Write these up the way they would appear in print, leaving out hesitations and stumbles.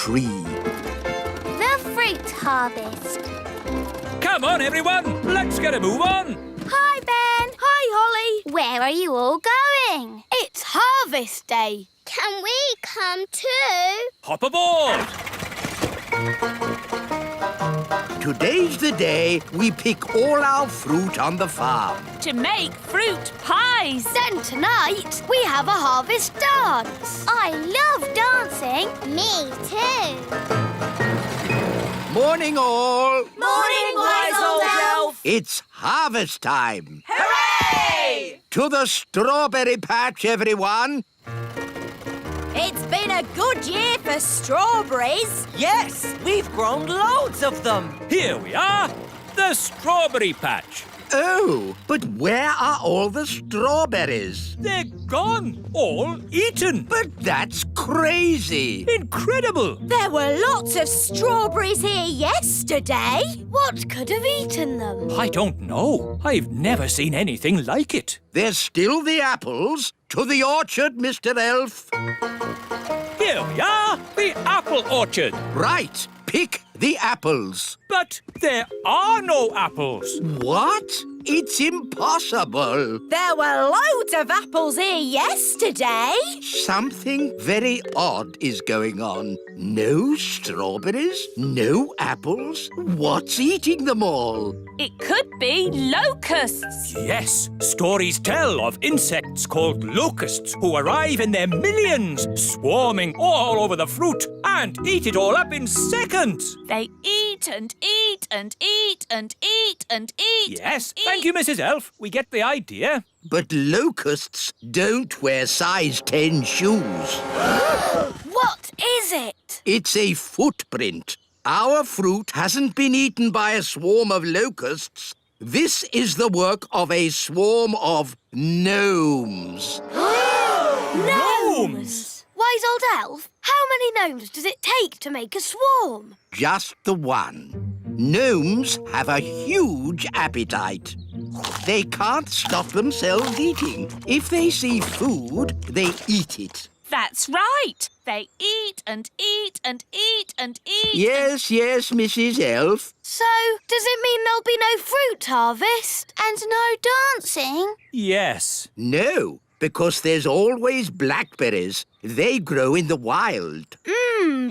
tree. The fruit harvest. Come on, everyone. Let's get a move on. Hi, Ben. Hi, Holly. Where are you all going? It's harvest day. Can we come too? Hop aboard. Today's the day we pick all our fruit on the farm. To make fruit pies. Then tonight we have a harvest dance. I love dancing. Me too. Morning, all. Morning, wise old elf. It's harvest time. Hooray! To the strawberry patch, everyone. It's been a good year for strawberries. Yes, we've grown loads of them. Here we are. The strawberry patch. Oh, but where are all the strawberries? They're gone. All eaten. But that's crazy. Incredible. There were lots of strawberries here yesterday. What could have eaten them? I don't know. I've never seen anything like it. There's still the apples. To the orchard, Mr. Elf. Here we are. The apple orchard. Right. Pick the apples. But there are no apples. What? It's impossible. There were loads of apples here yesterday. Something very odd is going on. No strawberries, no apples. What's eating them all? It could be locusts. Yes, stories tell of insects called locusts who arrive in their millions, swarming all over the fruit and eat it all up in seconds. They eat and eat and eat and eat and eat. Yes, and thank you, Mrs. Elf. We get the idea. But locusts don't wear size 10 shoes. What is it? It's a footprint. Our fruit hasn't been eaten by a swarm of locusts. This is the work of a swarm of gnomes. Gnomes! Wise old elf, how many gnomes does it take to make a swarm? Just the one. Gnomes have a huge appetite. They can't stop themselves eating. If they see food, they eat it. That's right. They eat and eat and eat and eat. Yes, Mrs. Elf. So, does it mean there'll be no fruit harvest? And no dancing? Yes. No, because there's always blackberries. They grow in the wild.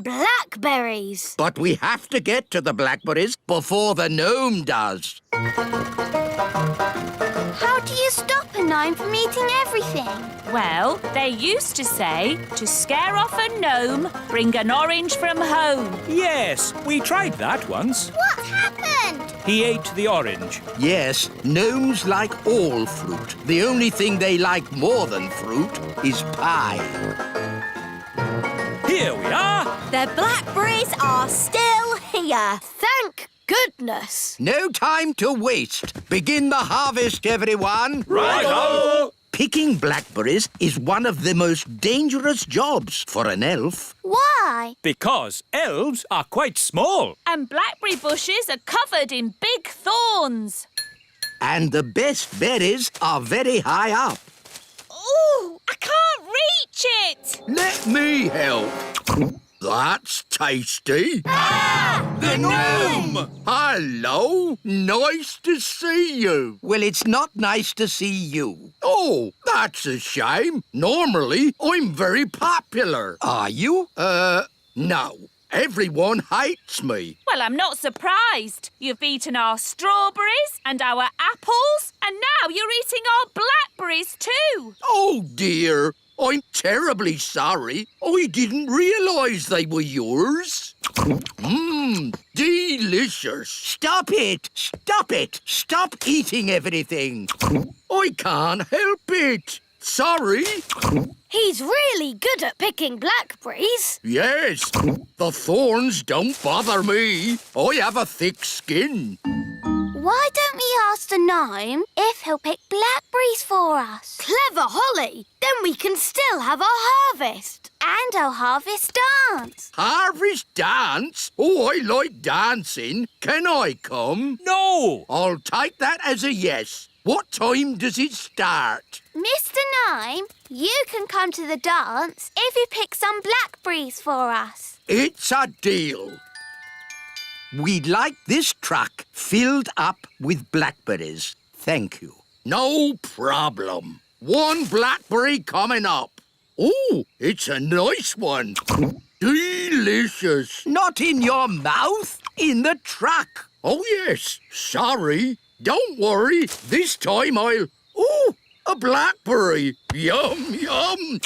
Blackberries. But we have to get to the blackberries before the gnome does. How do you stop a gnome from eating everything? Well, they used to say, to scare off a gnome, bring an orange from home. Yes, we tried that once. What happened? He ate the orange. Yes, gnomes like all fruit. The only thing they like more than fruit is pie. Here we are. The blackberries are still here. Thank goodness. No time to waste. Begin the harvest, everyone. Right-o! Picking blackberries is one of the most dangerous jobs for an elf. Why? Because elves are quite small. And blackberry bushes are covered in big thorns. And the best berries are very high up. Ooh, I can't reach it. Let me help. That's tasty. The gnome! Hello. Nice to see you. Well, it's not nice to see you. Oh, that's a shame. Normally, I'm very popular. Are you? No. Everyone hates me. Well, I'm not surprised. You've eaten our strawberries and our apples, and now you're eating our blackberries too. Oh, dear. I'm terribly sorry. I didn't realise they were yours. Delicious. Stop it. Stop it. Stop eating everything. I can't help it. Sorry. He's really good at picking blackberries. Yes, the thorns don't bother me. I have a thick skin. Why don't we ask the gnome if he'll pick blackberries for us? Clever, Holly. Then we can still have our harvest. And our harvest dance. Harvest dance? Oh, I like dancing. Can I come? No! I'll take that as a yes. What time does it start? Mr. Nime, you can come to the dance if you pick some blackberries for us. It's a deal. We'd like this truck filled up with blackberries. Thank you. No problem. One blackberry coming up. Oh, it's a nice one. Delicious. Not in your mouth, in the truck. Oh, yes. Sorry. Don't worry. This time I'll... Oh, a blackberry. Yum, yum.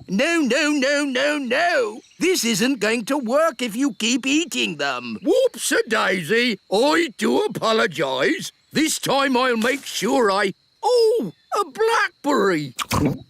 No. This isn't going to work if you keep eating them. Whoops-a-daisy. I do apologise. This time I'll make sure I... Oh, a blackberry.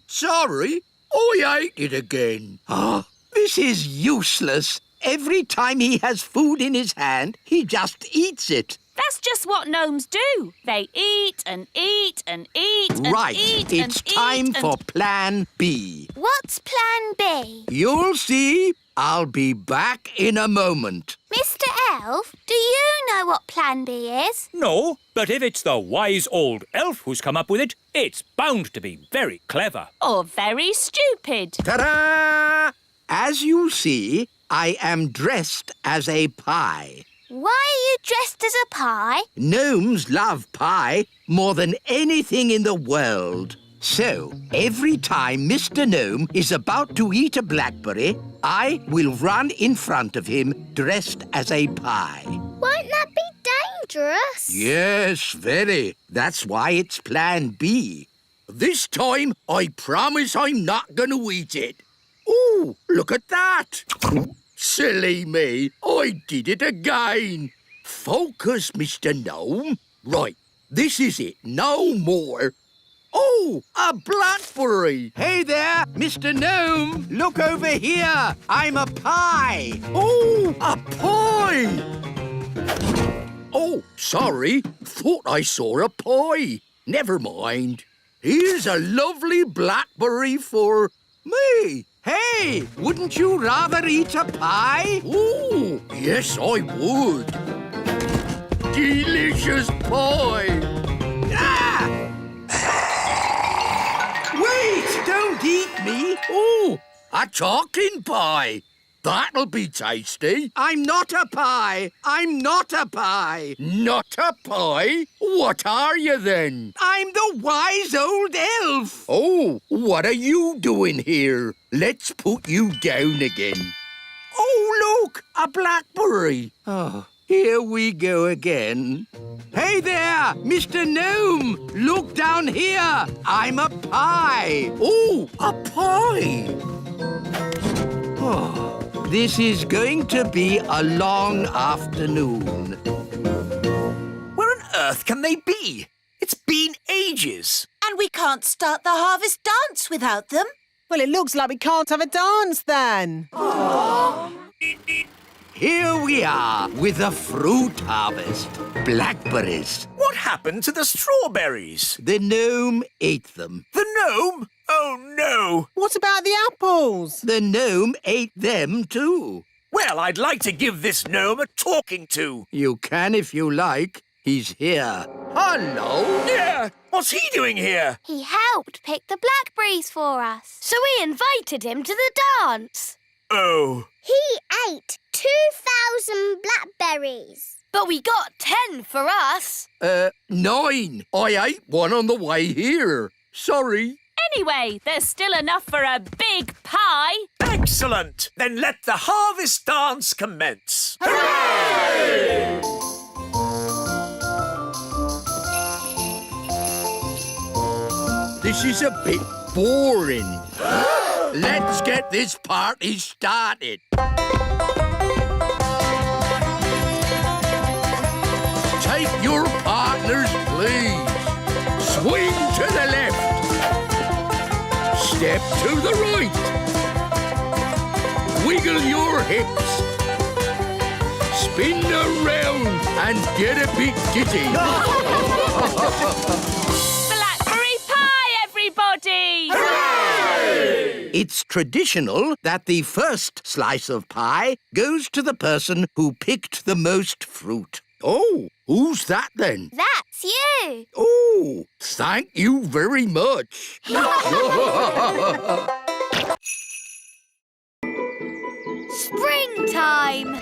Sorry, I ate it again. Ah, this is useless. Every time he has food in his hand, he just eats it. That's just what gnomes do. They eat and eat and eat and Right, eat it's and time eat for Plan B. What's Plan B? You'll see. I'll be back in a moment. Mr. Elf, do you know what Plan B is? No, but if it's the wise old elf who's come up with it, it's bound to be very clever. Or very stupid. Ta-da! As you see, I am dressed as a pie. Why are you dressed as a pie? Gnomes love pie more than anything in the world. So, every time Mr. Gnome is about to eat a blackberry, I will run in front of him dressed as a pie. Won't that be dangerous? Yes, very. That's why it's Plan B. This time, I promise I'm not going to eat it. Ooh, look at that. Silly me, I did it again. Focus, Mr. Gnome. Right, this is it, no more. Oh, a blackberry. Hey there, Mr. Gnome. Look over here. I'm a pie. Oh, a pie. Oh, sorry. Thought I saw a pie. Never mind. Here's a lovely blackberry for me. Hey, wouldn't you rather eat a pie? Oh, yes, I would. Delicious pie. Ah! Wait, don't eat me. Oh, a talking pie. That'll be tasty. I'm not a pie. I'm not a pie. Not a pie? What are you then? I'm the wise old elf. Oh, what are you doing here? Let's put you down again. Oh, look, a blackberry. Oh, here we go again. Hey there, Mr. Gnome. Look down here. I'm a pie. Oh, a pie. Oh. This is going to be a long afternoon. Where on earth can they be? It's been ages. And we can't start the harvest dance without them. Well, it looks like we can't have a dance then. Here we are with the fruit harvest. Blackberries. What happened to the strawberries? The gnome ate them. The gnome? Oh, no. What about the apples? The gnome ate them too. Well, I'd like to give this gnome a talking to. You can if you like. He's here. Hello. Yeah, what's he doing here? He helped pick the blackberries for us. So we invited him to the dance. Oh. He ate 2,000 blackberries. But we got 10 for us. 9. I ate one on the way here. Sorry. Anyway, there's still enough for a big pie. Excellent. Then let the harvest dance commence. Hooray! This is a bit boring. Let's get this party started. Take your partners, please. Swing to the left. Step to the right. Wiggle your hips. Spin around and get a bit giddy. Blackberry pie, everybody! Hooray! It's traditional that the first slice of pie goes to the person who picked the most fruit. Oh, who's that then? That's you. Oh, thank you very much. Springtime.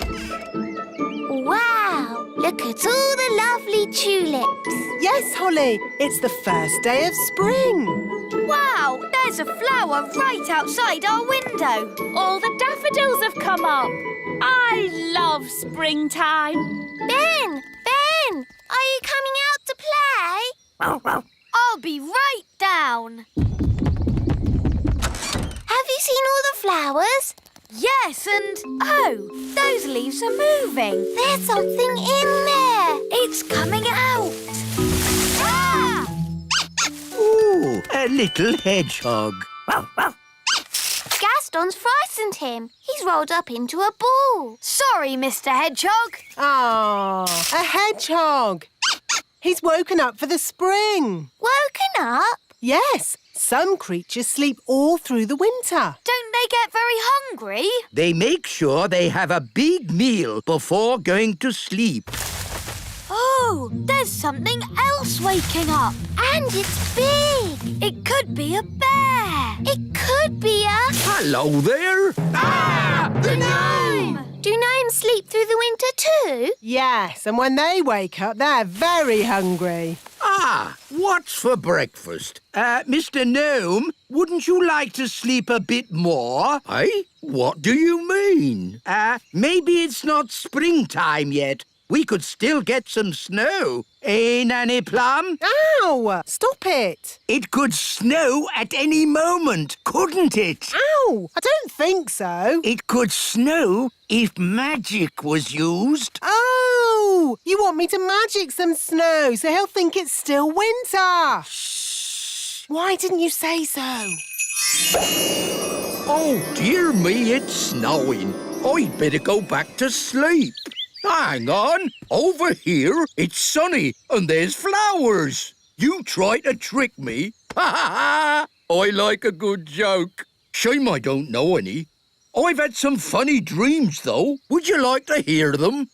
Wow, look at all the lovely tulips. Yes, Holly, it's the first day of spring. Wow, there's a flower right outside our window. All the daffodils have come up. I love springtime. Ben, are you coming out to play? I'll be right down. Have you seen all the flowers? Yes, and oh, those leaves are moving. There's something in there. It's coming out. Ah! Ooh, a little hedgehog. Gaston's frightened him. He's rolled up into a ball. Sorry, Mr. Hedgehog. Ah, a hedgehog. He's woken up for the spring. Woken up? Yes, some creatures sleep all through the winter. Don't they get very hungry? They make sure they have a big meal before going to sleep. Oh, there's something else waking up. And it's big. It could be a bear. It could be a... Hello there. Ah, the gnome! Do gnomes sleep through the winter too? Yes, and when they wake up, they're very hungry. Ah, what's for breakfast? Mr. Gnome, wouldn't you like to sleep a bit more? Eh? What do you mean? Maybe it's not springtime yet. We could still get some snow. Eh, Nanny Plum? Ow! Stop it. It could snow at any moment, couldn't it? Ow! I don't think so. It could snow if magic was used. Oh! You want me to magic some snow so he'll think it's still winter. Shh. Why didn't you say so? Oh, dear me, it's snowing. I'd better go back to sleep. Hang on. Over here, it's sunny and there's flowers. You try to trick me? Ha ha ha! I like a good joke. Shame I don't know any. I've had some funny dreams, though. Would you like to hear them?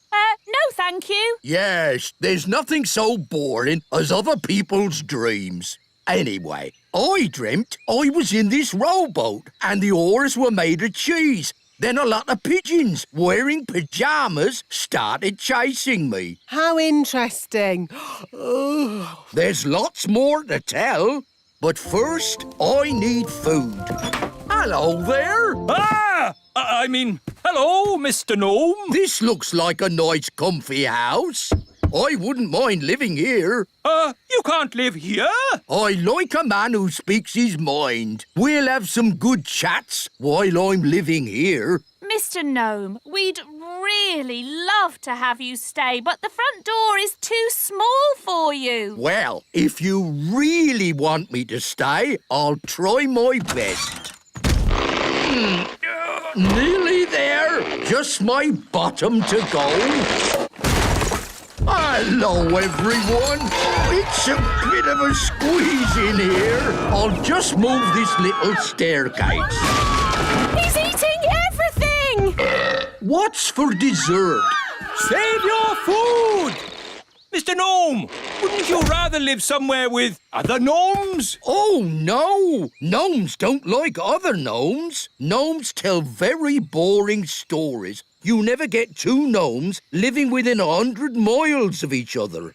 No, thank you. Yes, there's nothing so boring as other people's dreams. Anyway, I dreamt I was in this rowboat and the oars were made of cheese. Then a lot of pigeons wearing pyjamas started chasing me. How interesting. Oh. There's lots more to tell, but first I need food. Hello there. Hello, Mr. Gnome. This looks like a nice comfy house. I wouldn't mind living here. You can't live here. I like a man who speaks his mind. We'll have some good chats while I'm living here. Mr. Gnome, we'd really love to have you stay, but the front door is too small for you. Well, if you really want me to stay, I'll try my best. Nearly there. Just my bottom to go. Hello, everyone. It's a bit of a squeeze in here. I'll just move this little staircase. He's eating everything! What's for dessert? Save your food! Mr. Gnome, wouldn't you rather live somewhere with other gnomes? Oh, no. Gnomes don't like other gnomes. Gnomes tell very boring stories. You never get two gnomes living within 100 miles of each other.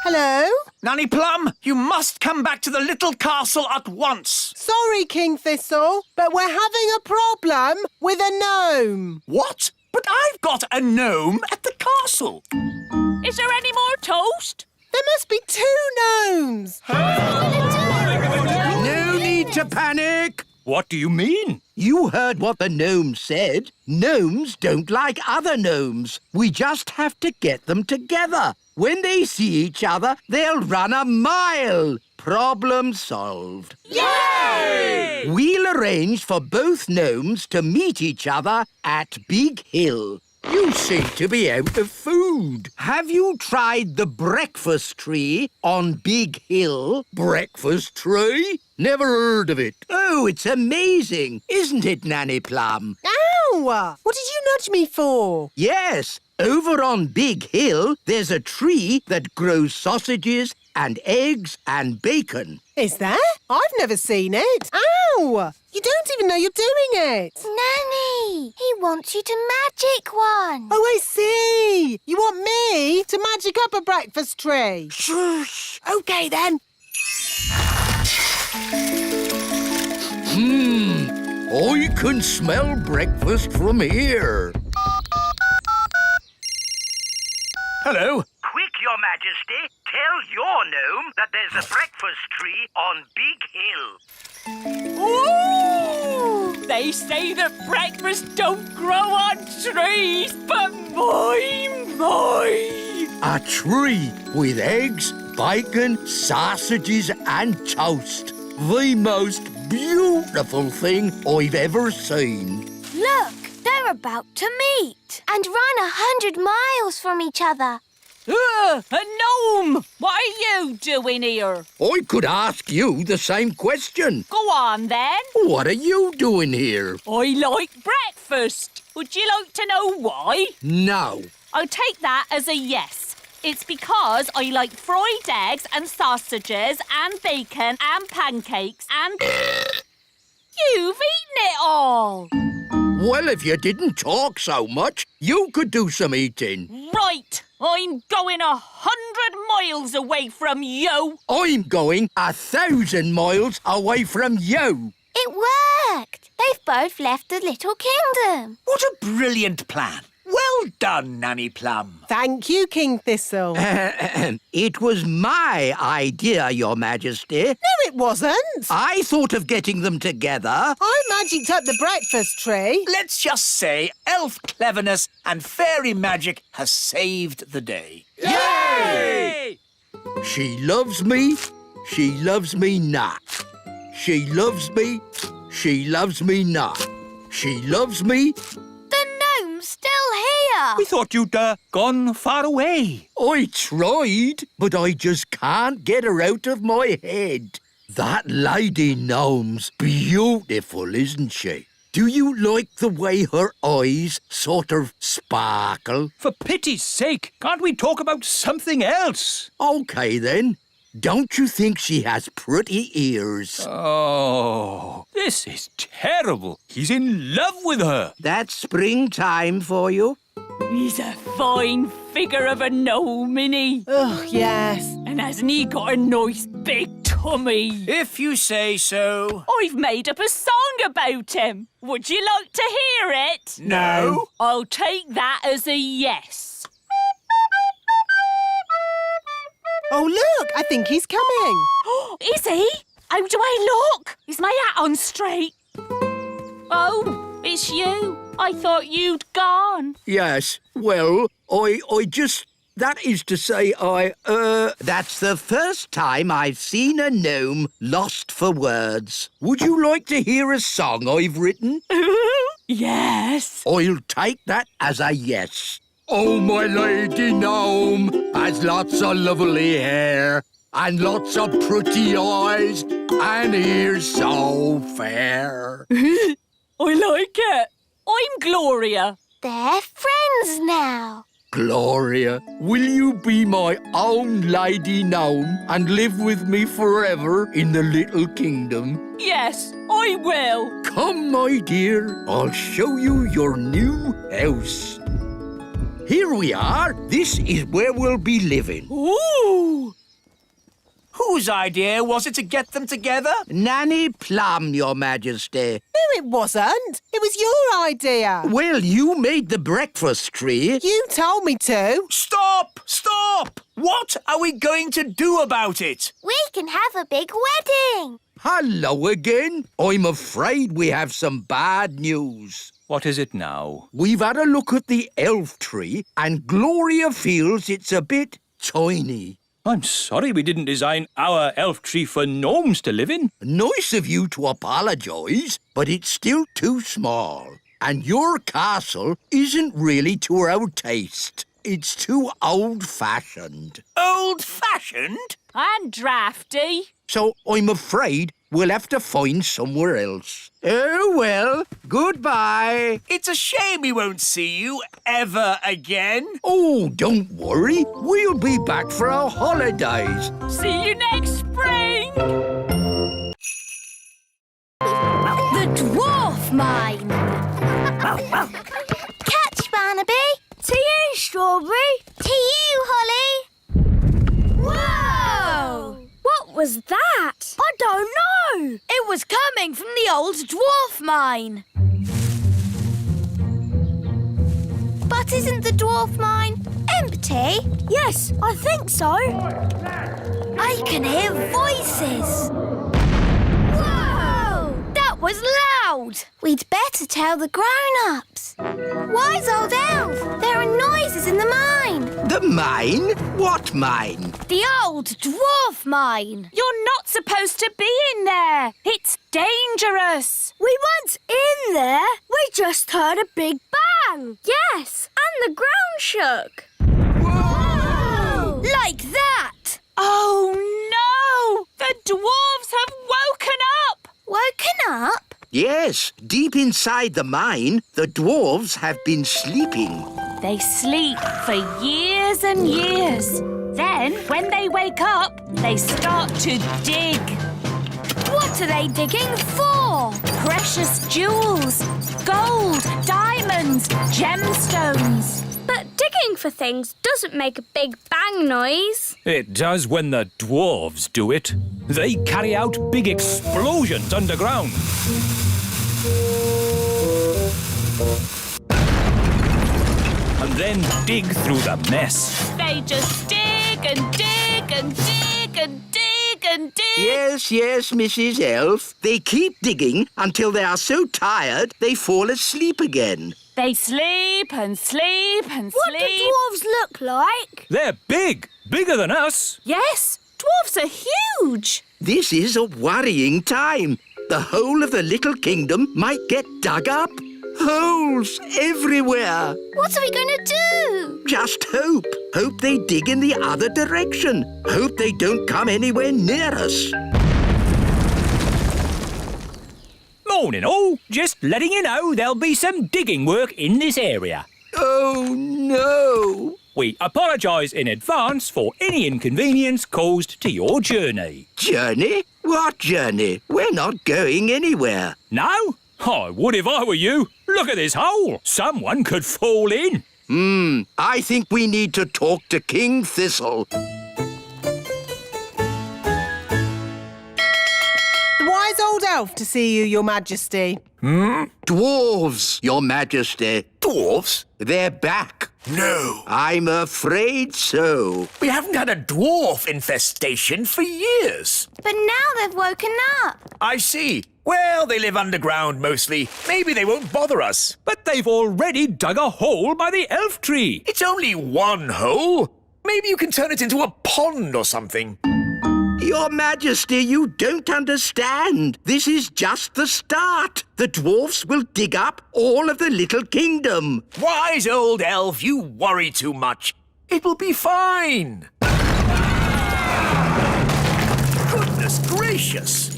Hello? Nanny Plum, you must come back to the little castle at once. Sorry, King Thistle, but we're having a problem with a gnome. What? But I've got a gnome at the castle. Is there any more toast? There must be two gnomes. No need to panic. What do you mean? You heard what the gnome said. Gnomes don't like other gnomes. We just have to get them together. When they see each other, they'll run a mile. Problem solved. Yay! We'll arrange for both gnomes to meet each other at Big Hill. You seem to be out of food. Have you tried the breakfast tree on Big Hill? Breakfast tree? Never heard of it. Oh, it's amazing, isn't it, Nanny Plum? Ow! What did you nudge me for? Yes, over on Big Hill, there's a tree that grows sausages and eggs and bacon. Is there? I've never seen it. Ow! You don't even know you're doing it. Nanny, he wants you to magic one. Oh, I see. You want me to magic up a breakfast tray? Shush! OK, then. I can smell breakfast from here. Hello. Quick, Your Majesty. Tell your gnome that there's a breakfast tree on Big Hill. Ooh! They say that breakfast don't grow on trees, but my. A tree with eggs, bacon, sausages and toast. The most beautiful thing I've ever seen. Look, they're about to meet and run 100 miles from each other. A gnome! What are you doing here? I could ask you the same question. Go on, then. What are you doing here? I like breakfast. Would you like to know why? No. I'll take that as a yes. It's because I like fried eggs and sausages and bacon and pancakes and... You've eaten it all! Well, if you didn't talk so much, you could do some eating. Right! I'm going 100 miles away from you! I'm going 1,000 miles away from you. It worked. They've both left the little kingdom. What a brilliant plan. Well done, Nanny Plum. Thank you, King Thistle. It was my idea, Your Majesty. No, it wasn't. I thought of getting them together. I magicked up the breakfast tray. Let's just say elf cleverness and fairy magic has saved the day. Yay! She loves me. She loves me not. She loves me. She loves me not. She loves me. The gnome's still here. We thought you'd gone far away. I tried, but I just can't get her out of my head. That lady gnome's beautiful, isn't she? Do you like the way her eyes sort of sparkle? For pity's sake, can't we talk about something else? OK, then. Don't you think she has pretty ears? Oh, this is terrible. He's in love with her. That's springtime for you. He's a fine figure of a gnome, isn't he? Oh, yes. And hasn't he got a nice big tummy? If you say so. I've made up a song about him. Would you like to hear it? No. I'll take that as a yes. Oh, look, I think he's coming. Is he? How do I look? Is my hat on straight? Oh, it's you. I thought you'd gone. Yes, well, I just... That is to say, That's the first time I've seen a gnome lost for words. Would you like to hear a song I've written? Yes. I'll take that as a yes. Oh, my lady gnome has lots of lovely hair and lots of pretty eyes and ears so fair. I like it. I'm Gloria. They're friends now. Gloria, will you be my own lady gnome and live with me forever in the little kingdom? Yes, I will. Come, my dear, I'll show you your new house. Here we are. This is where we'll be living. Ooh! Whose idea was it to get them together? Nanny Plum, Your Majesty. No, it wasn't. It was your idea. Well, you made the breakfast tree. You told me to. Stop! Stop! What are we going to do about it? We can have a big wedding. Hello again. I'm afraid we have some bad news. What is it now? We've had a look at the elf tree and Gloria feels it's a bit tiny. I'm sorry we didn't design our elf tree for gnomes to live in. Nice of you to apologise, but it's still too small. And your castle isn't really to our taste. It's too old-fashioned. Old-fashioned? And drafty. So I'm afraid We'll have to find somewhere else. Oh, well, goodbye. It's a shame we won't see you ever again. Oh, don't worry. We'll be back for our holidays. See you next spring! The Dwarf Mine. Catch, Barnaby. To you, Strawberry. To you, Holly. Whoa! What was that? I don't know. It was coming from the old Dwarf Mine. But isn't the Dwarf Mine empty? Yes, I think so. I can hear voices. Whoa! That was loud. We'd better tell the grown-ups. Wise old elf, there are noises in the mine. The mine? What mine? The old Dwarf Mine. You're not supposed to be in there. It's dangerous. We weren't in there. We just heard a big bang. Yes, and the ground shook. Whoa! Like that. Oh, no! The dwarves have woken up! Woken up? Yes, deep inside the mine, the dwarves have been sleeping. They sleep for years and years. Then, when they wake up, they start to dig. What are they digging for? Precious jewels, gold, diamonds, gemstones. But digging for things doesn't make a big bang noise. It does when the dwarves do it. They carry out big explosions underground. And then dig through the mess. They just dig and dig and dig and dig and dig. Yes, Mrs. Elf. They keep digging until they are so tired they fall asleep again. They sleep and sleep and What sleep. do dwarves look like? They're big, bigger than us. Yes, dwarves are huge. This is a worrying time. The whole of the little kingdom might get dug up. Holes everywhere. What are we going to do? Just hope. Hope they dig in the other direction. Hope they don't come anywhere near us. Morning all. Just letting you know there'll be some digging work in this area. Oh, no. We apologise in advance for any inconvenience caused to your journey. Journey? What journey? We're not going anywhere. No? I would if I were you. Look at this hole. Someone could fall in. I think we need to talk to King Thistle. The wise old elf to see you, Your Majesty. Dwarves, Your Majesty. Dwarves? They're back. No. I'm afraid so. We haven't had a dwarf infestation for years. But now they've woken up. I see. Well, they live underground mostly. Maybe they won't bother us. But they've already dug a hole by the elf tree. It's only one hole. Maybe you can turn it into a pond or something. Your Majesty, you don't understand. This is just the start. The dwarfs will dig up all of the little kingdom. Wise old elf, you worry too much. It will be fine. Goodness gracious.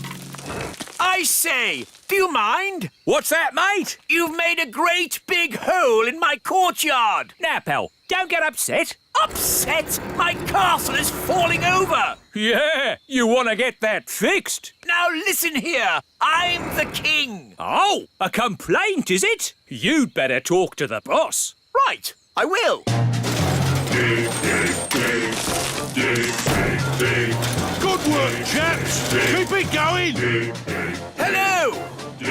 I say, do you mind? What's that, mate? You've made a great big hole in my courtyard. Now, pal, don't get upset. Upset? My castle is falling over. Yeah, you want to get that fixed. Now listen here. I'm the king. Oh, a complaint, is it? You'd better talk to the boss. Right, I will. Dig, dig, dig. Dig, dig, dig. Good work, chaps. Keep it going. Dig, dig. Hello.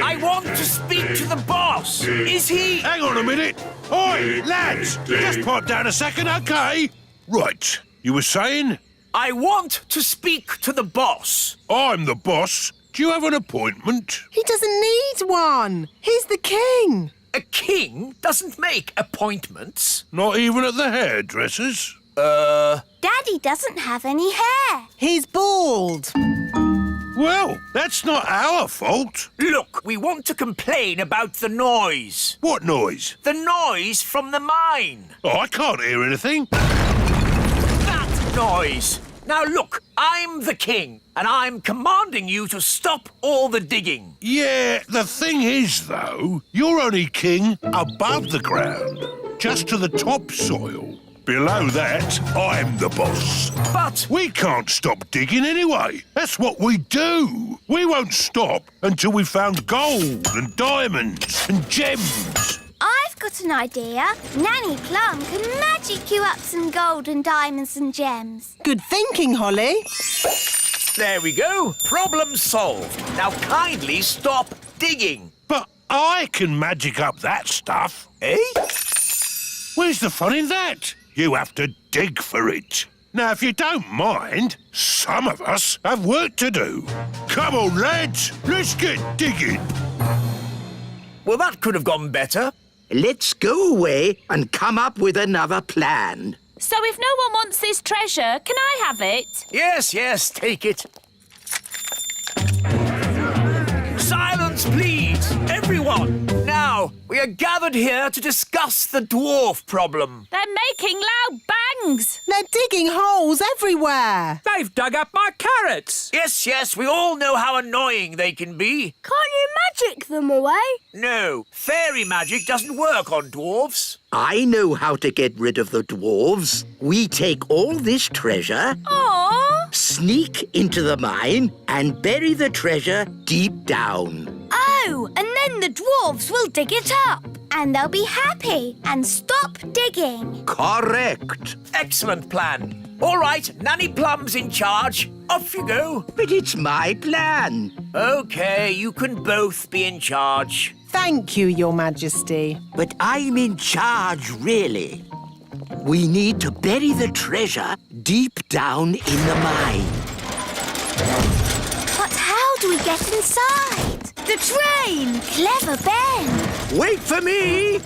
I want to speak to the boss. Is he... Hang on a minute. Oi, lads. Just pipe down a second, OK? Right. You were saying? I want to speak to the boss. I'm the boss. Do you have an appointment? He doesn't need one. He's the king. A king doesn't make appointments. Not even at the hairdresser's? Daddy doesn't have any hair. He's bald. Well, that's not our fault. Look, we want to complain about the noise. What noise? The noise from the mine. Oh, I can't hear anything. That noise. Now look, I'm the king, and I'm commanding you to stop all the digging. Yeah, the thing is, though, you're only king above the ground, just to the topsoil. Below that, I'm the boss. But We can't stop digging anyway. That's what we do. We won't stop until we've found gold and diamonds and gems. I've got an idea. Nanny Plum can magic you up some gold and diamonds and gems. Good thinking, Holly. there we go. Problem solved. Now kindly stop digging. But I can magic up that stuff. Eh? Where's the fun in that? You have to dig for it. Now, if you don't mind, some of us have work to do. Come on, lads, let's get digging. Well, that could have gone better. Let's go away and come up with another plan. So if no one wants this treasure, can I have it? Yes, yes, take it. Silence, please, everyone. Now, we are gathered here to discuss the dwarf problem. They're making loud bangs. They're digging holes everywhere. They've dug up my carrots. Yes, yes, we all know how annoying they can be. Can't you magic them away? No, fairy magic doesn't work on dwarfs. I know how to get rid of the dwarves. We take all this treasure, Aww. sneak into the mine, and bury the treasure deep down. Oh, and then the dwarves will dig it up. And they'll be happy and stop digging. Correct. Excellent plan. All right, Nanny Plum's in charge. Off you go. But it's my plan. OK, you can both be in charge. Thank you, Your Majesty. But I'm in charge, really. We need to bury the treasure deep down in the mine. But how do we get inside? The train! Clever Ben! Wait for me!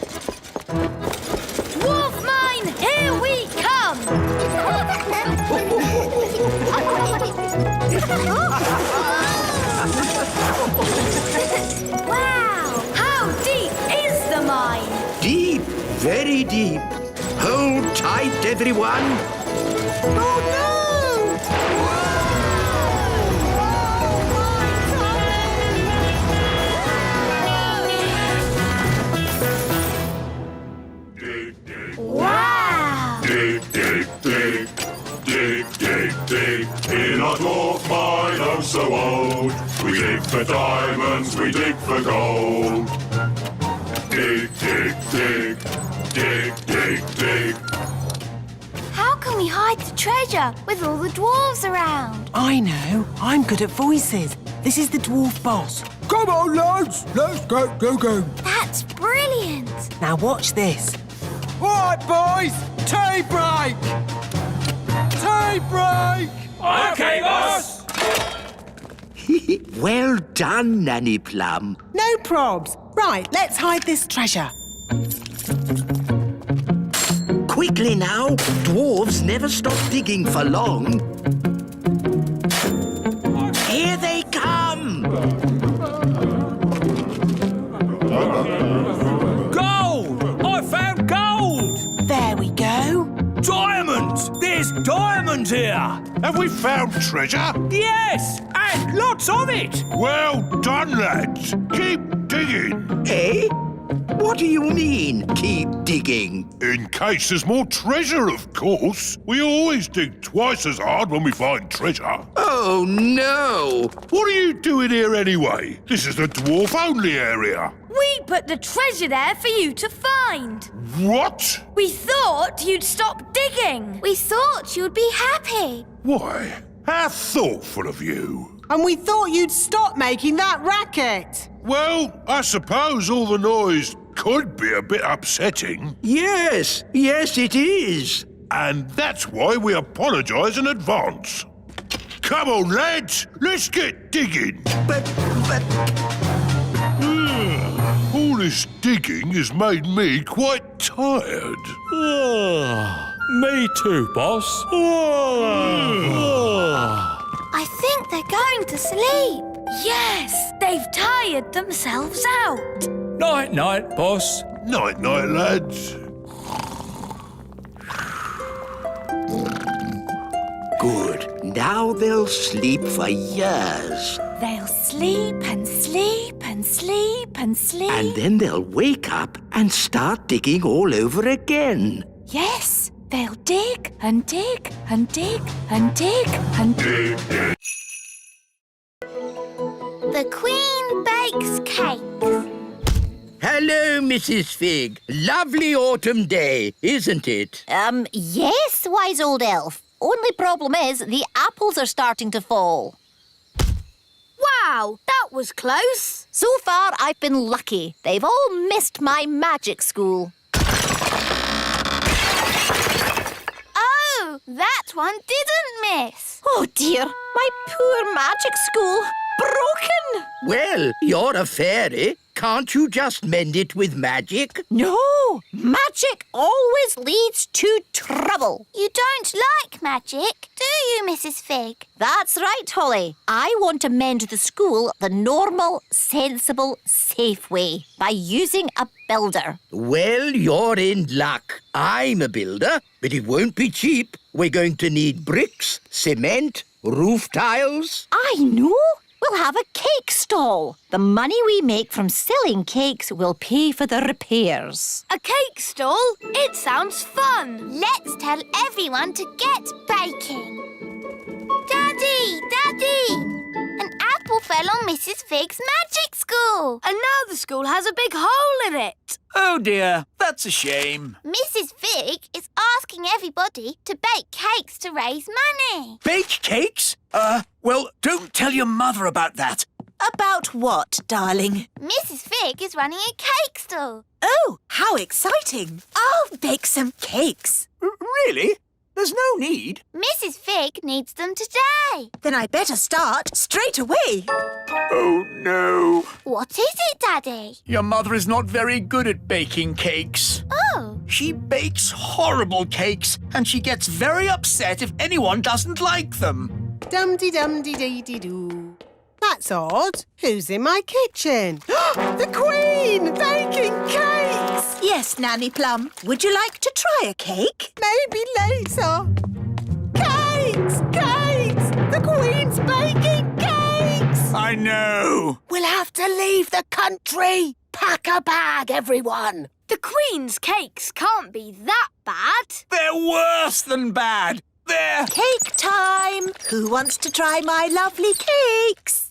Dwarf Mine, here we come! Wow! How deep is the mine? Deep, very deep. Hold tight, everyone. Oh, no! Dig, dig, Wow! dig, dig, dig. Dig, dig, dig. In our dwarf mine, oh so old. We dig for diamonds, we dig for gold. Dig, dig, dig. Dig, dig, dig. How can we hide the treasure with all the dwarves around? I know. I'm good at voices. This is the dwarf boss. Come on, lads. Let's get digging. That's brilliant! Now watch this. All right, boys. Tea break. Tea break. OK, boss. Well done, Nanny Plum. No probs. Right, let's hide this treasure. Quickly now. Dwarves never stop digging for long. Here they come. Gold! I found gold! There we go. Diamonds! There's diamonds here! Have we found treasure? Yes! And lots of it! Well done, lads. Keep digging. Eh? What do you mean, keep digging? In case there's more treasure, of course. We always dig twice as hard when we find treasure. Oh, no. What are you doing here anyway? This is the dwarf-only area. We put the treasure there for you to find. What? We thought you'd stop digging. We thought you'd be happy. Why, how thoughtful of you. And we thought you'd stop making that racket. Well, I suppose all the noise could be a bit upsetting. Yes, it is. And that's why we apologise in advance. Come on, lads, let's get digging. But... All this digging has made me quite tired. Me too, boss. I think they're going to sleep. Yes, they've tired themselves out. Night, night, boss. Night-night, lads. Good. Now they'll sleep for years. They'll sleep and sleep and sleep and sleep. And then they'll wake up and start digging all over again. Yes, they'll dig and dig and dig and dig and Dig, dig. The Queen bakes cakes. Hello, Mrs. Fig. Lovely autumn day, isn't it? Yes, wise old elf. Only problem is the apples are starting to fall. Wow, that was close. So far, I've been lucky. They've all missed my magic school. Oh, that one didn't miss. Oh dear, my poor magic school. Broken! Well, you're a fairy. Can't you just mend it with magic? No, magic always leads to trouble. You don't like magic, do you, Mrs. Fig? That's right, Holly. I want to mend the school the normal, sensible, safe way by using a builder. Well, you're in luck. I'm a builder, but it won't be cheap. We're going to need bricks, cement, roof tiles. I know. We'll have a cake stall. The money we make from selling cakes will pay for the repairs. A cake stall? It sounds fun. Let's tell everyone to get baking. Daddy! Daddy! An apple fell on Mrs. Fig's magic school. And now the school has a big hole in it. Oh dear, that's a shame. Mrs. Fig is asking everybody to bake cakes to raise money. Bake cakes? Well, don't tell your mother about that. About what, darling? Mrs. Fig is running a cake stall. Oh, how exciting. I'll bake some cakes. Really? There's no need. Mrs. Fig needs them today. Then I better start straight away. Oh, no. What is it, Daddy? Your mother is not very good at baking cakes. Oh. She bakes horrible cakes, and she gets very upset if anyone doesn't like them. Dum-de-dum-de-dee-dee-doo. That's odd. Who's in my kitchen? The Queen! Baking cakes! Yes, Nanny Plum. Would you like to try a cake? Maybe later. Cakes! Cakes! The Queen's baking cakes! I know. We'll have to leave the country. Pack a bag, everyone. The Queen's cakes can't be that bad. They're worse than bad. They're... Cake time. Who wants to try my lovely cakes?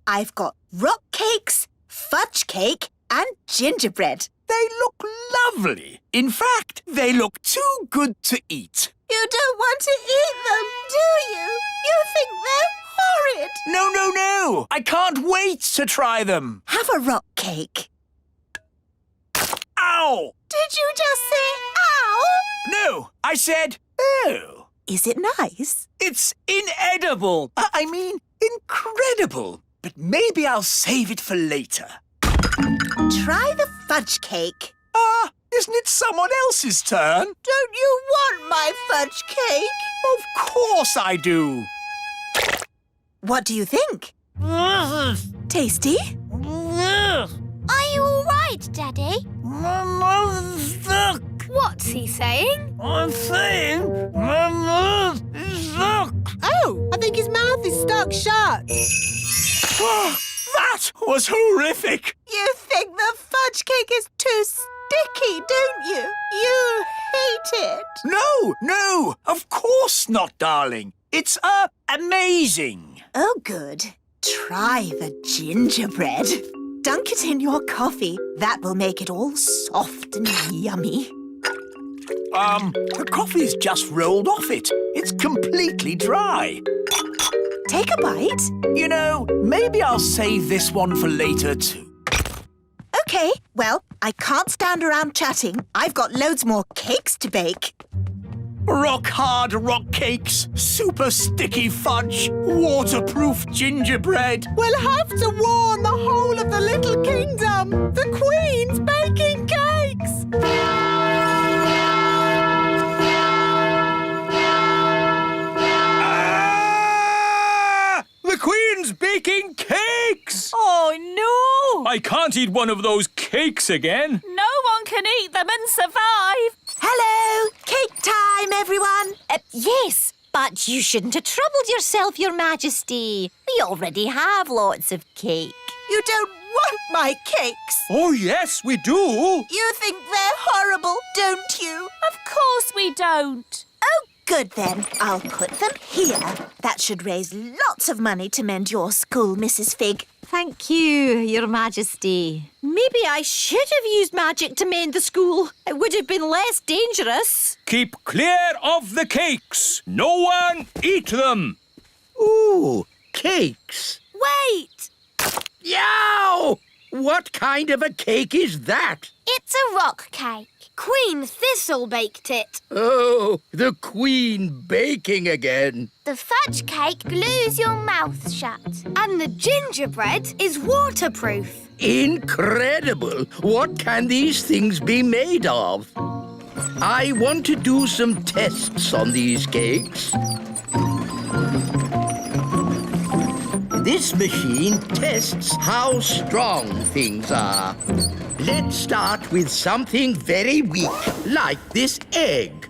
I've got rock cakes, fudge cake, and gingerbread. They look lovely. In fact, they look too good to eat. You don't want to eat them, do you? You think they're horrid. No, no, no. I can't wait to try them. Have a rock cake. Ow! Did you just say ow? No, I said oh. Is it nice? It's inedible. I mean, incredible. But maybe I'll save it for later. Try the fudge cake. Isn't it someone else's turn? Don't you want my fudge cake? Of course I do. What do you think? Tasty? Are you all right, Daddy? My mouth's stuck. What's he saying? I'm saying my mouth is stuck. Oh, I think his mouth is stuck shut. That was horrific. You think the fudge cake is too sticky, don't you? You hate it. No, of course not, darling. It's, amazing. Oh, good. Try the gingerbread. Dunk it in your coffee. That will make it all soft and yummy. The coffee's just rolled off it. It's completely dry. Take a bite. You know, maybe I'll save this one for later, too. OK, well, I can't stand around chatting. I've got loads more cakes to bake. Rock-hard rock cakes, super sticky fudge, waterproof gingerbread. We'll have to warn the whole of the little kingdom. The Queen's baking cakes! The Queen's baking cakes! Oh, no! I can't eat one of those cakes again. No one can eat them and survive. Hello! Cake time, everyone! Yes, but you shouldn't have troubled yourself, Your Majesty. We already have lots of cake. You don't want my cakes! Oh, yes, we do. You think they're horrible, don't you? Of course we don't. Oh, good then. I'll put them here. That should raise lots of money to mend your school, Mrs. Fig. Thank you, Your Majesty. Maybe I should have used magic to mend the school. It would have been less dangerous. Keep clear of the cakes. No one eat them. Ooh, cakes. Wait! Yow! What kind of a cake is that? It's a rock cake. Queen Thistle baked it. Oh, the Queen baking again. The fudge cake glues your mouth shut. And the gingerbread is waterproof. Incredible! What can these things be made of? I want to do some tests on these cakes. This machine tests how strong things are. Let's start with something very weak, like this egg.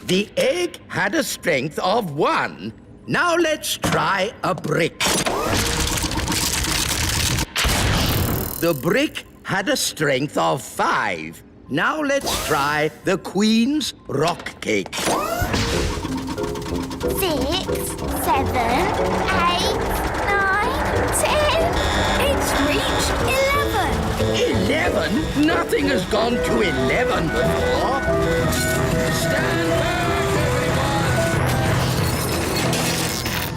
The egg had a strength of 1. Now let's try a brick. The brick had a strength of 5. Now let's try the Queen's rock cake. 6, 7, 8, 9, 10. It's reached 11. 11? Nothing has gone to 11 before. Stand back,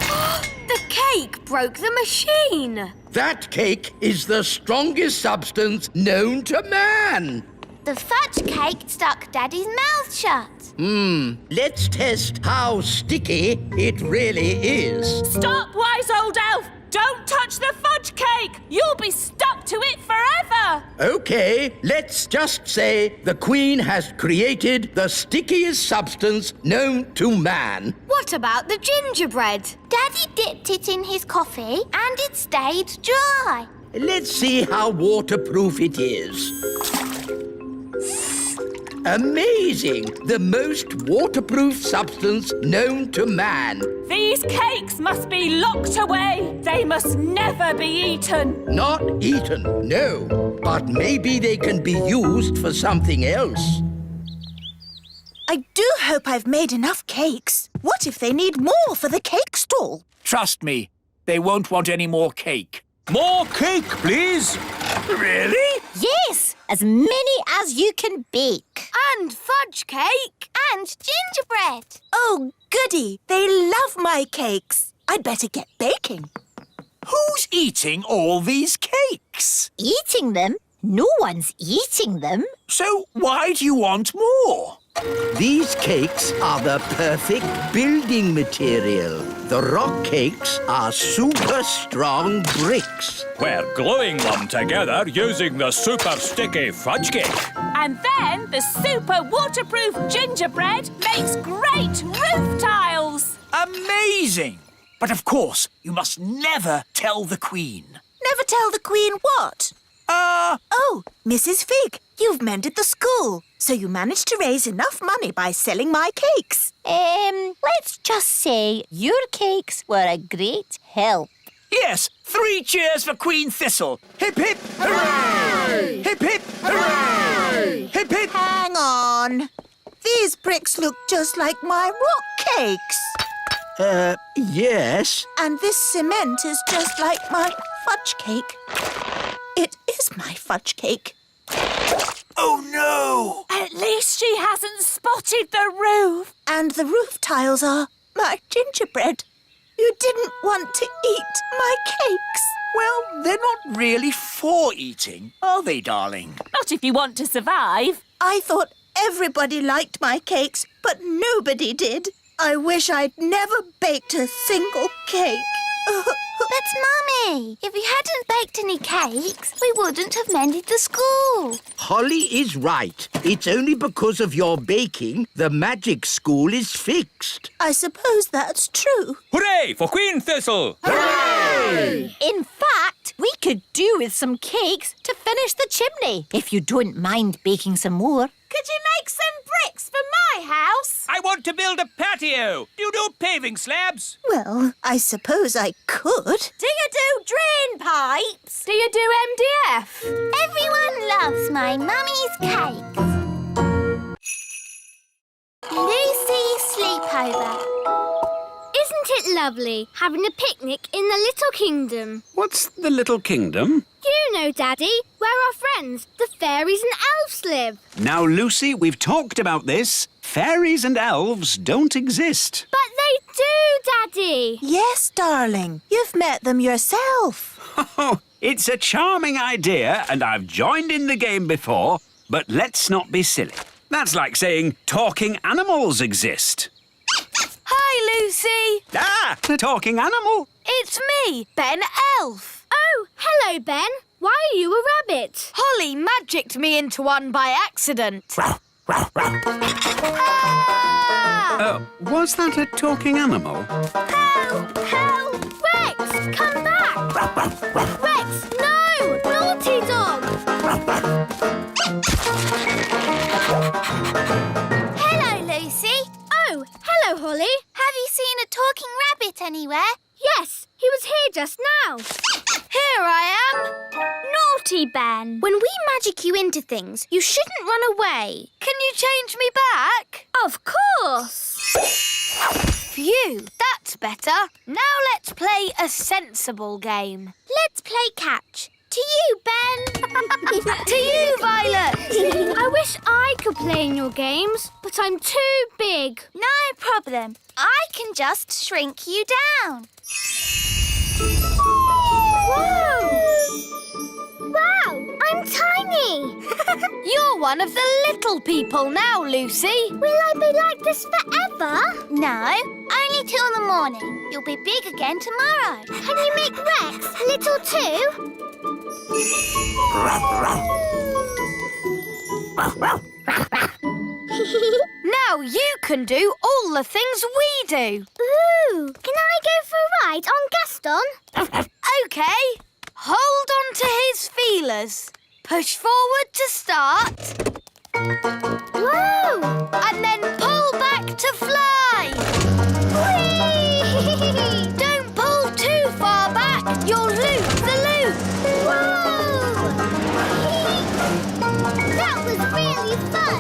everyone! The cake broke the machine. That cake is the strongest substance known to man. The fudge cake stuck Daddy's mouth shut. Let's test how sticky it really is. Stop, wise old elf! Don't touch the fudge cake! You'll be stuck to it forever! Okay, let's just say the Queen has created the stickiest substance known to man. What about the gingerbread? Daddy dipped it in his coffee and it stayed dry. Let's see how waterproof it is. Amazing! The most waterproof substance known to man. These cakes must be locked away. They must never be eaten. Not eaten, no. But maybe they can be used for something else. I do hope I've made enough cakes. What if they need more for the cake stall? Trust me, they won't want any more cake. More cake, please. Really? Yes, as many as you can bake. And fudge cake and gingerbread. Oh, goody. They love my cakes. I'd better get baking. Who's eating all these cakes? Eating them? No one's eating them. So why do you want more? These cakes are the perfect building material. The rock cakes are super strong bricks. We're gluing them together using the super sticky fudge cake. And then the super waterproof gingerbread makes great roof tiles. Amazing! But of course, you must never tell the Queen. Never tell the Queen what? Oh, Mrs. Fig, you've mended the school, so you managed to raise enough money by selling my cakes. Let's just say your cakes were a great help. Yes, 3 cheers for Queen Thistle. Hip, hip, hooray! Hip, hip, hooray! Hip, hip. Hang on. These bricks look just like my rock cakes. Yes. And this cement is just like my fudge cake. It is my fudge cake. Oh, no! At least she hasn't spotted the roof. And the roof tiles are my gingerbread. You didn't want to eat my cakes. Well, they're not really for eating, are they, darling? Not if you want to survive. I thought everybody liked my cakes, but nobody did. I wish I'd never baked a single cake. But, Mummy, if we hadn't baked any cakes, we wouldn't have mended the school. Holly is right. It's only because of your baking the magic school is fixed. I suppose that's true. Hooray for Queen Thistle! In fact, we could do with some cakes to finish the chimney, if you don't mind baking some more. Could you make some bricks for my house? I want to build a patio. Do you do paving slabs? Well, I suppose I could. Do you do drain pipes? Do you do MDF? Everyone loves my mummy's cakes. Lucy's Sleepover. Isn't it lovely having a picnic in the Little Kingdom? What's the Little Kingdom? You know, Daddy, where our friends, the fairies and elves, live. Now, Lucy, we've talked about this. Fairies and elves don't exist. But they do, Daddy. Yes, darling. You've met them yourself. Oh, it's a charming idea, and I've joined in the game before, but let's not be silly. That's like saying talking animals exist. Hi, Lucy. Ah, a talking animal. It's me, Ben Elf. Oh, hello, Ben. Why are you a rabbit? Holly magicked me into one by accident. Ah! Was that a talking animal? Help! Help! Rex, come back! Rex, no! Naughty dog! Hello, Lucy. Oh, hello, Holly. Have you seen a talking rabbit anywhere? Yes, he was here just now. Here I am. Naughty Ben. When we magic you into things, you shouldn't run away. Can you change me back? Of course. Phew, that's better. Now let's play a sensible game. Let's play catch. To you, Ben. To you, Violet. I wish I could play in your games, but I'm too big. No problem. I can just shrink you down. Whoa! Wow, I'm tiny. You're one of the little people now, Lucy. Will I be like this forever? No, only till the morning. You'll be big again tomorrow. Can you make Rex little too? Now you can do all the things we do. Ooh, can I go for a ride on Gaston? OK. Hold on to his feelers. Push forward to start. Whoa! And then pull back to fly. Whee! Don't pull too far back. You'll lose the loop. Whoa! That was really fun.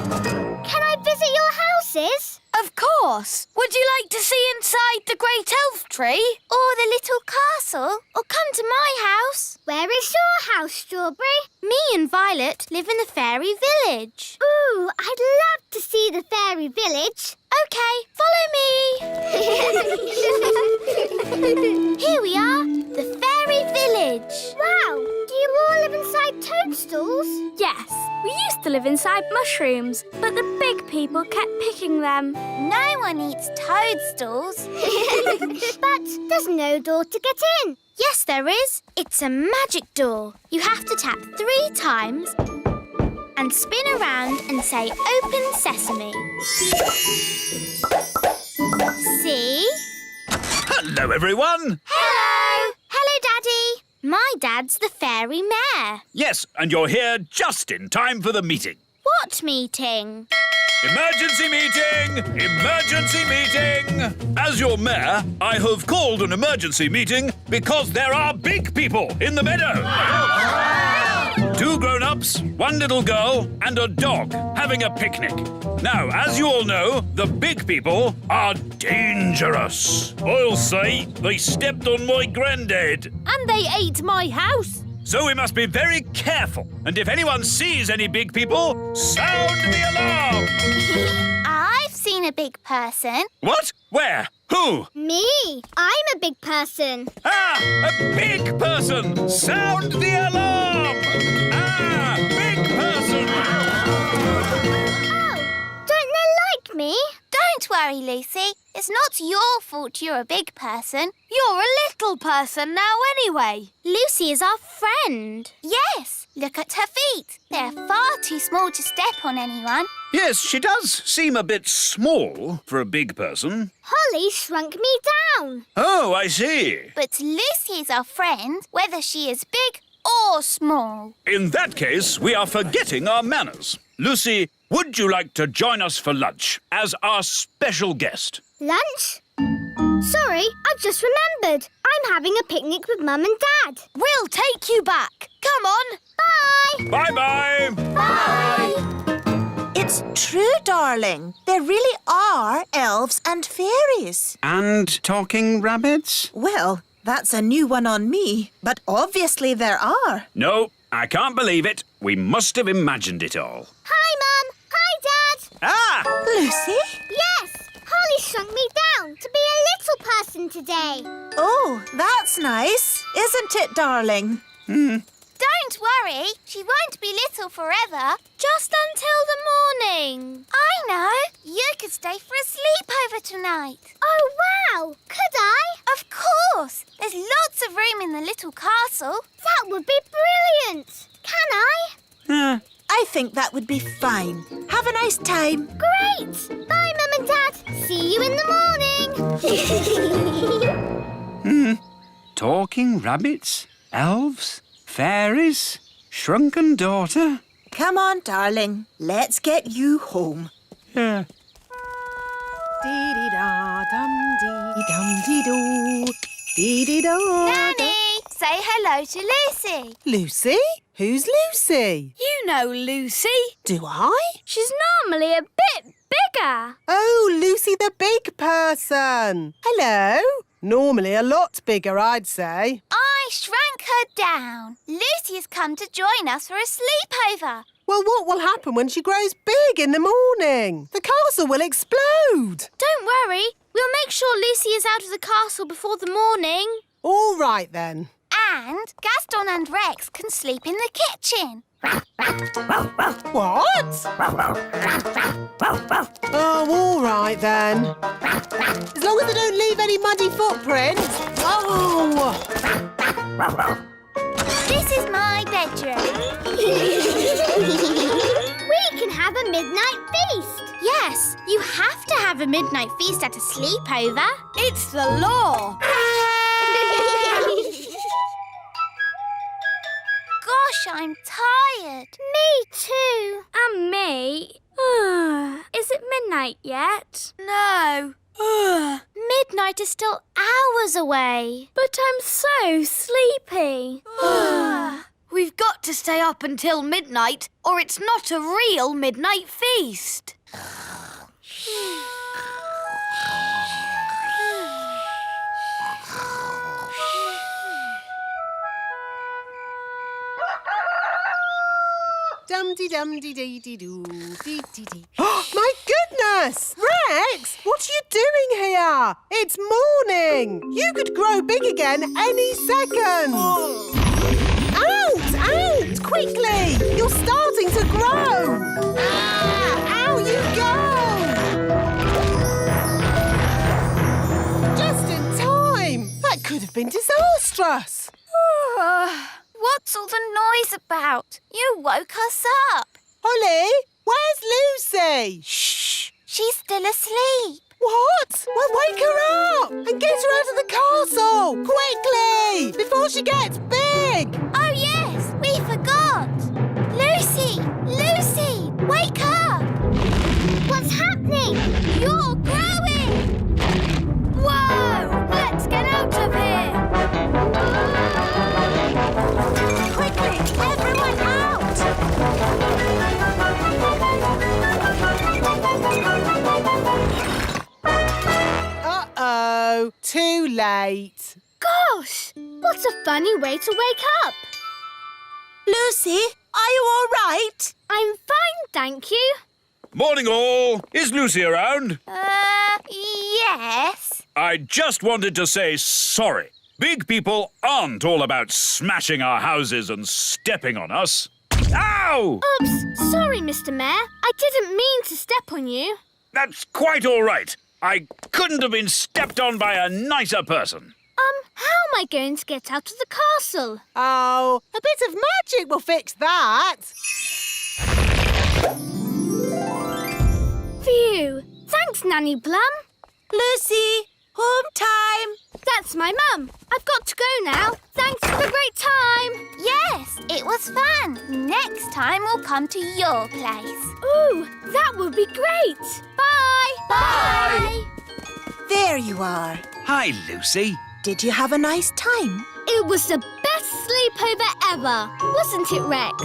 Can I visit your houses? Of course. Would you like to see inside the great elf tree? Or the little castle? Or come to my house? Where is your house, Strawberry? Me and Violet live in the fairy village. Ooh, I'd love to see the fairy village. OK, follow me. Here we are, the fairy village. Wow, do you all live inside toadstools? Yes, we used to live inside mushrooms, but the big people kept picking them. No one eats toadstools. But there's no door to get in. Yes, there is. It's a magic door. You have to tap 3 times and spin around and say, "Open sesame." See? Hello, everyone. Hello. Hello, Daddy. My dad's the fairy mayor. Yes, and you're here just in time for the meeting. What meeting? Emergency meeting! Emergency meeting! As your mayor, I have called an emergency meeting because there are big people in the meadow. 2 grown-ups, 1 little girl, and a dog having a picnic. Now, as you all know, the big people are dangerous. I'll say they stepped on my granddad. And they ate my house. So we must be very careful. And if anyone sees any big people, sound the alarm! I've seen a big person. What? Where? Who? Me. I'm a big person. Ah! A big person! Sound the alarm! Ah! Big person! Oh, don't they like me? Don't worry, Lucy. It's not your fault you're a big person. You're a little person now anyway. Lucy is our friend. Yes, look at her feet. They're far too small to step on anyone. Yes, she does seem a bit small for a big person. Holly shrunk me down. Oh, I see. But Lucy is our friend, whether she is big or small. In that case, we are forgetting our manners. Lucy, would you like to join us for lunch as our special guest? Lunch? Sorry, I've just remembered. I'm having a picnic with Mum and Dad. We'll take you back. Come on. Bye. Bye-bye. Bye. It's true, darling. There really are elves and fairies. And talking rabbits? Well, that's a new one on me, but obviously there are. No, I can't believe it. We must have imagined it all. Hi, Mum. Hi, Dad. Ah! Lucy? Yes, Holly shrunk me down to be a little person today. Oh, that's nice, isn't it, darling? Don't worry, she won't be little forever. Just until the morning. I know. You could stay for a sleepover tonight. Oh, wow. Could I? Of course. There's lots of room in the little castle. That would be brilliant. Can I? I think that would be fine. Have a nice time. Great. Bye, Mum and Dad. See you in the morning. Talking rabbits? Elves? Fairies? Shrunken daughter? Come on, darling. Let's get you home. Yeah. Dee-dee-da-dum-dee-dum-dee-doo. Dee-dee-da. Nanny, say hello to Lucy. Lucy? Who's Lucy? You know Lucy. Do I? She's normally a bit bigger. Oh, Lucy the big person. Hello. Normally a lot bigger, I'd say. I shrank her down. Lucy has come to join us for a sleepover. Well, what will happen when she grows big in the morning? The castle will explode. Don't worry. We'll make sure Lucy is out of the castle before the morning. All right, then. And Gaston and Rex can sleep in the kitchen. What? Oh, all right, then. As long as they don't leave any muddy footprints. Oh! This is my bedroom. We can have a midnight feast. Yes, you have to have a midnight feast at a sleepover. It's the law. Gosh, I'm tired. Me too. And me. Is it midnight yet? No. Midnight is still hours away. But I'm so sleepy. We've got to stay up until midnight, or it's not a real midnight feast. Dum-dee-dum-dee-dee-dee-doo, My goodness! Rex, what are you doing here? It's morning. You could grow big again any second. Out! Out! Quickly! You're starting to grow. Out you go! Just in time. That could have been disastrous. What's all the noise about? You woke us up. Holly, where's Lucy? Shh. She's still asleep. What? Well, wake her up and get her out of the castle! Quickly! Before she gets big! Oh, yes, we forgot. Lucy! Lucy! Wake up! What's happening? You're growing! Whoa! Let's get out of here! Quickly, everyone out! Uh-oh, too late. Gosh, what a funny way to wake up. Lucy, are you all right? I'm fine, thank you. Morning, all. Is Lucy around? Yes. I just wanted to say sorry. Big people aren't all about smashing our houses and stepping on us. Ow! Oops, sorry, Mr. Mayor. I didn't mean to step on you. That's quite all right. I couldn't have been stepped on by a nicer person. How am I going to get out of the castle? Oh, a bit of magic will fix that. Phew. Thanks, Nanny Plum. Lucy, home time. That's my mum. I've got to go now. Thanks for the great time. Yes, it was fun. Next time we'll come to your place. Ooh, that would be great. Bye. Bye. There you are. Hi, Lucy. Did you have a nice time? It was the best sleepover ever, wasn't it, Rex?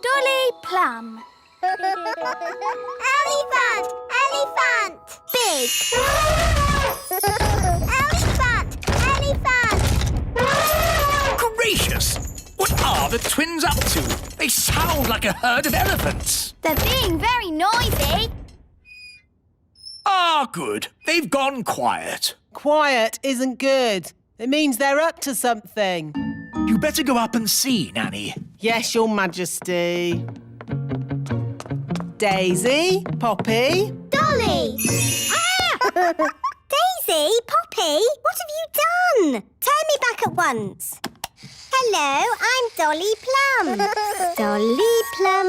Dolly Plum. Elephant! Elephant! Big! Elephant! Elephant! Gracious! What are the twins up to? They sound like a herd of elephants. They're being very noisy. Ah, good. They've gone quiet. Quiet isn't good. It means they're up to something. You better go up and see, Nanny. Yes, Your Majesty. Daisy, Poppy. Dolly! Daisy, Poppy, what have you done? Turn me back at once. Hello, I'm Dolly Plum. Dolly Plum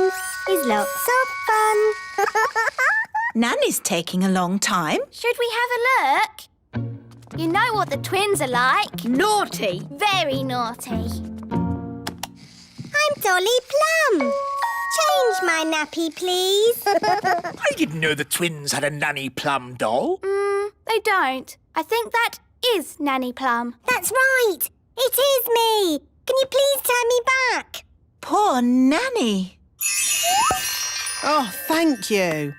is lots of fun. Nanny's taking a long time. Should we have a look? You know what the twins are like. Naughty. Very naughty. I'm Dolly Plum. Change my nappy, please. I didn't know the twins had a Nanny Plum doll. They don't. I think that is Nanny Plum. That's right. It is me. Can you please turn me back? Poor Nanny. Oh, thank you.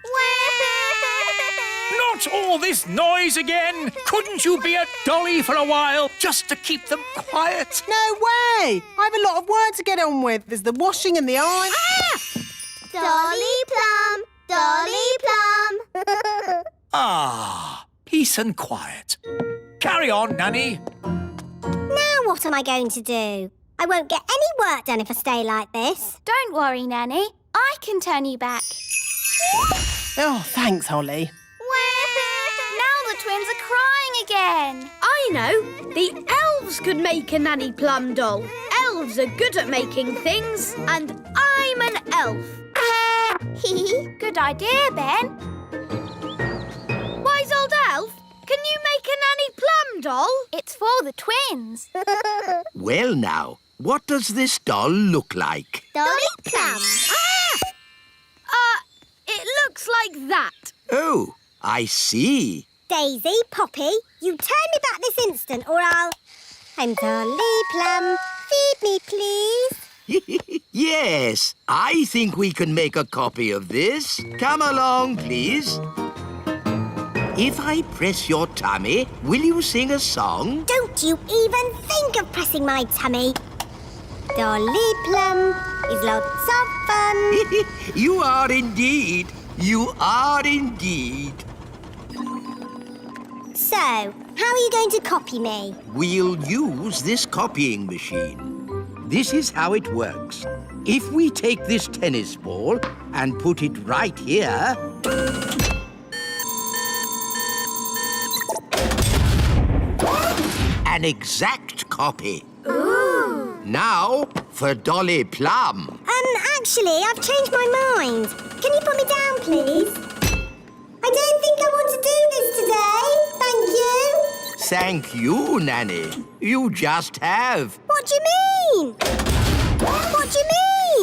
Not all this noise again. Couldn't you be a dolly for a while, just to keep them quiet? No way. I have a lot of work to get on with. There's the washing and the iron. Dolly Plum, Dolly Plum. Ah, peace and quiet. Carry on, Nanny. Now what am I going to do? I won't get any work done if I stay like this. Don't worry, Nanny. I can turn you back. Oh, thanks, Holly. Now the twins are crying again. I know. The elves could make a Nanny Plum doll. Elves are good at making things, and I'm an elf. Good idea, Ben. Wise old elf, can you make a Nanny Plum doll? It's for the twins. Well, now, what does this doll look like? Dolly Plum. It looks like that. Oh, I see. Daisy, Poppy, you turn me back this instant or I'm Dolly Plum. Feed me, please. Yes, I think we can make a copy of this. Come along, please. If I press your tummy, will you sing a song? Don't you even think of pressing my tummy. Dolly Plum is lots of fun. You are indeed. You are indeed. So, how are you going to copy me? We'll use this copying machine. This is how it works. If we take this tennis ball and put it right here... An exact copy. Ooh. Now for Dolly Plum. Actually, I've changed my mind. Can you put me down, please? I don't think I want to do this today. Thank you. Thank you, Nanny. You just have. What do you mean? What do you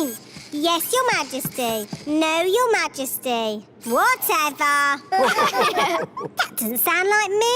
mean? Yes, Your Majesty. No, Your Majesty. Whatever. That doesn't sound like me.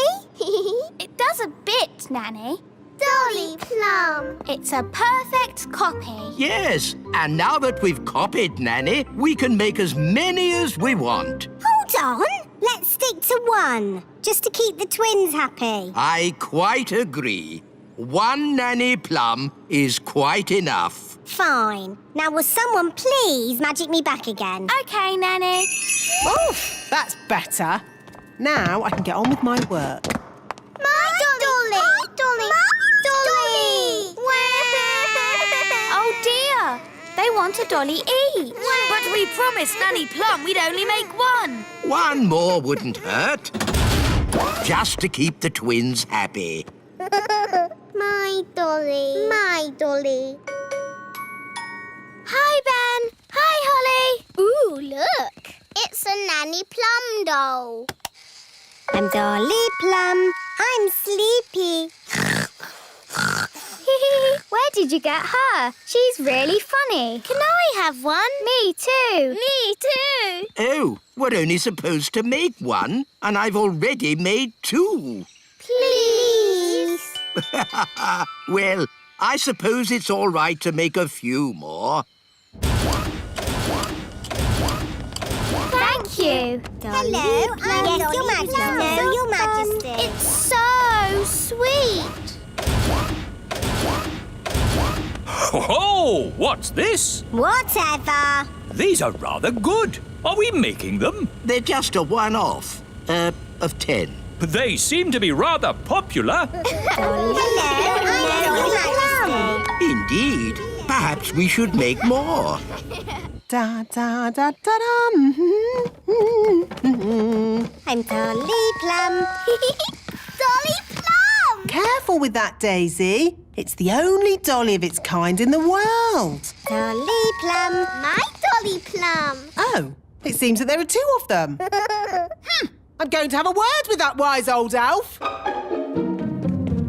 It does a bit, Nanny. Dolly Plum. It's a perfect copy. Yes, and now that we've copied Nanny, we can make as many as we want. Hold on. Let's stick to one, just to keep the twins happy. I quite agree. One Nanny Plum is quite enough. Fine. Now will someone please magic me back again? OK, Nanny. Oh, that's better. Now I can get on with my work. My Dolly! My Dolly! My Dolly! Oh dear! They want a dolly each. But We promised Nanny Plum we'd only make one. One more wouldn't hurt. Just to keep the twins happy. My dolly. My dolly. Hi, Ben. Hi, Holly. Ooh, look. It's a Nanny Plum doll. I'm Dolly Plum. I'm sleepy. Where did you get her? She's really funny. Can I have one? Me too. Me too. Oh, we're only supposed to make one, and I've already made two. Please. Well, I suppose it's all right to make a few more. Thank you. Hello, I'm Yes, Your Majesty. No, Your Majesty. It's so sweet. Ho-ho! What's this? Whatever. These are rather good. Are we making them? They're just a one-off. Of 10. They seem to be rather popular. Hello, I'm Your Majesty. Indeed. Perhaps we should make more. Da da da da da. I'm Dolly Plum. Dolly Plum! Careful with that, Daisy. It's the only dolly of its kind in the world. Dolly Plum. My Dolly Plum. Oh, it seems that there are two of them. I'm going to have a word with that wise old elf.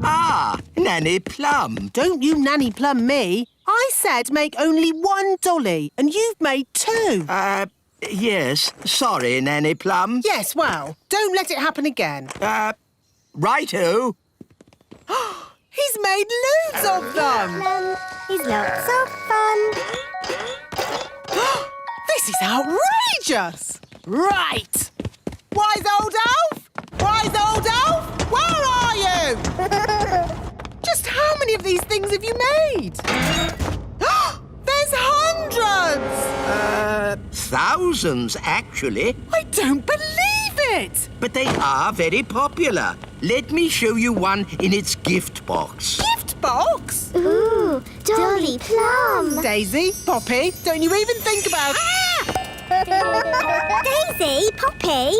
Ah, Nanny Plum. Don't you Nanny Plum me. I said make only one dolly, and you've made two. Yes. Sorry, Nanny Plum. Yes, well, don't let it happen again. Righto. He's made loads of them. He's lots of fun. This is outrageous. Right. Wise old elf? Wise old elf? Where are you? Just how many of these things have you made? There's hundreds! Thousands, actually. I don't believe it! But they are very popular. Let me show you one in its gift box. Gift box? Ooh, Dolly Plum. Daisy, Poppy, don't you even think about Daisy, Poppy.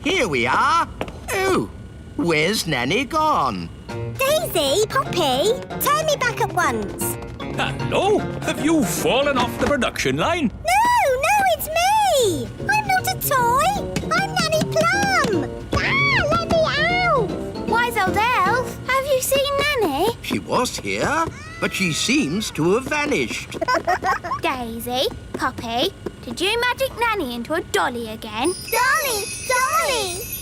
Here we are. Oh, where's Nanny gone? Daisy, Poppy, turn me back at once. Hello? Have you fallen off the production line? No, it's me. I'm not a toy. I'm Nanny Plum. Let me out. Wise old elf, have you seen Nanny? She was here, but she seems to have vanished. Daisy, Poppy, did you magic Nanny into a dolly again? Dolly!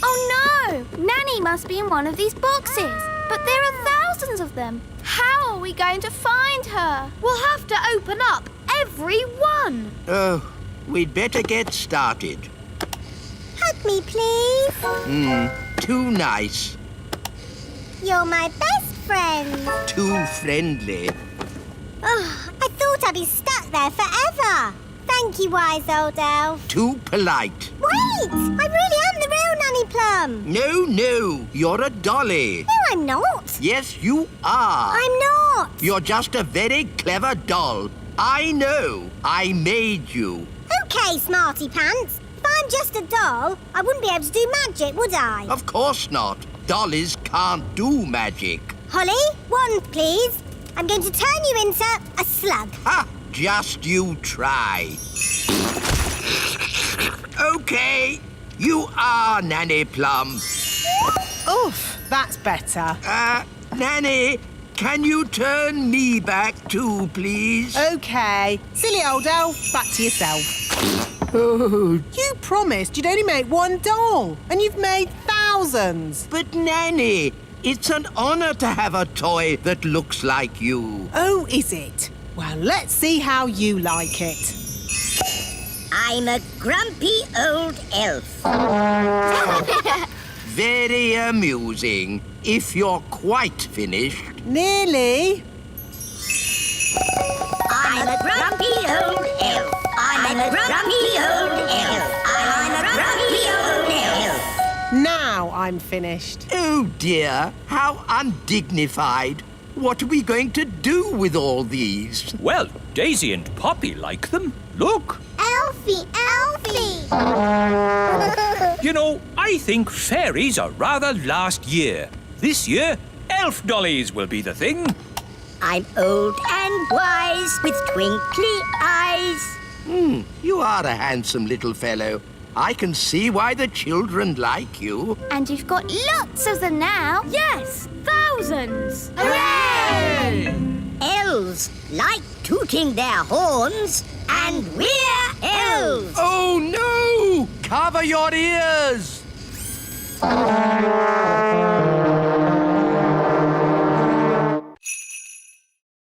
Oh no! Nanny must be in one of these boxes. But there are thousands of them. How are we going to find her? We'll have to open up every one. Oh, we'd better get started. Hug me, please. Too nice. You're my best friend. Too friendly. Oh, I thought I'd be stuck there forever. Thank you, wise old elf. Too polite. Wait! I really am the real Nanny Plum. No, you're a dolly. No, I'm not. Yes, you are. I'm not. You're just a very clever doll. I know. I made you. Okay, smarty pants. If I'm just a doll, I wouldn't be able to do magic, would I? Of course not. Dollies can't do magic. Holly, wand, please. I'm going to turn you into a slug. Ha! Just you try. Okay, you are Nanny Plum. Oof, that's better. Nanny, can you turn me back too, please? OK. Silly old elf, back to yourself. Oh, You promised you'd only make one doll, and you've made thousands. but Nanny, it's an honor to have a toy that looks like you. Oh, is it? Well, let's see how you like it. I'm a grumpy old elf. Very amusing. If you're quite finished. Nearly. I'm a grumpy old elf. I'm a grumpy old elf. I'm a grumpy old elf. Now I'm finished. Oh dear, how undignified. What are we going to do with all these? Well, Daisy and Poppy like them. Look. Elf Alfie, Alfie! You know, I think fairies are rather last year. This year, elf dollies will be the thing. I'm old and wise with twinkly eyes. You are a handsome little fellow. I can see why the children like you. And you've got lots of them now. Yes, thousands. Hooray! Elves like tooting their horns, and we're elves. Oh, no! Cover your ears!